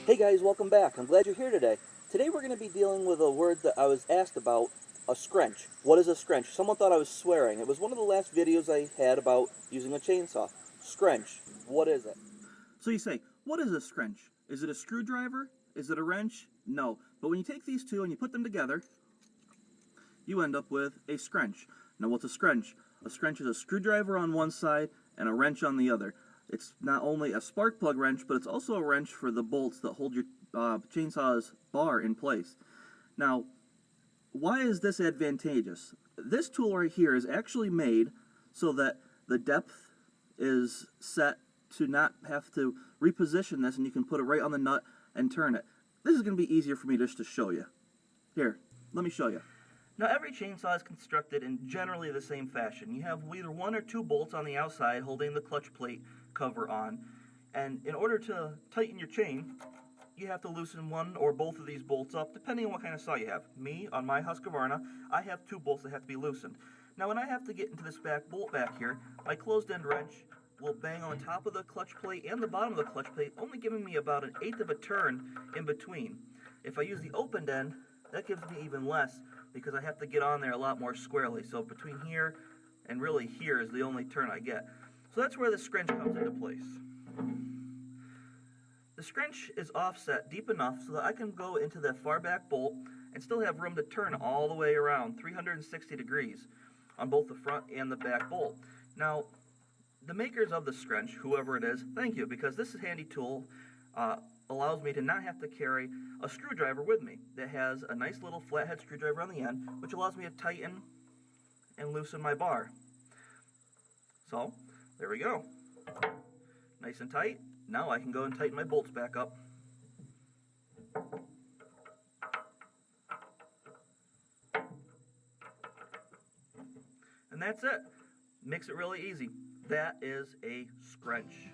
Hey guys, welcome back. I'm glad you're here today. Today we're going to be dealing with a word that I was asked about, a scrench. What is a scrench? Someone thought I was swearing. It was one of the last videos I had about using a chainsaw. Scrench. What is it? So you say, what is a scrench? Is it a screwdriver? Is it a wrench? No. But when you take these two and you put them together, you end up with a scrench. Now what's a scrench? A scrench is a screwdriver on one side and a wrench on the other. It's not only a spark plug wrench, but it's also a wrench for the bolts that hold your chainsaw's bar in place. Now, why is this advantageous? This tool right here is actually made so that the depth is set to not have to reposition this, and you can put it right on the nut and turn it. This is going to be easier for me just to show you. Here, let me show you. Now every chainsaw is constructed in generally the same fashion. You have either one or two bolts on the outside holding the clutch plate cover on, and in order to tighten your chain, you have to loosen one or both of these bolts up, depending on what kind of saw you have. Me, on my Husqvarna, I have two bolts that have to be loosened. Now when I have to get into this back bolt back here, my closed end wrench will bang on the top of the clutch plate and the bottom of the clutch plate, only giving me about 1/8 of a turn in between. If I use the opened end, that gives me even less, because I have to get on there a lot more squarely. So between here and really here is the only turn I get. So that's where the scrench comes into place. The scrench is offset deep enough so that I can go into that far back bolt and still have room to turn all the way around 360 degrees on both the front and the back bolt. Now, the makers of the scrench, whoever it is, thank you, because this handy tool allows me to not have to carry a screwdriver with me that has a nice little flathead screwdriver on the end, which allows me to tighten and loosen my bar. So, there we go. Nice and tight. Now I can go and tighten my bolts back up. And that's it. Makes it really easy. That is a scrench.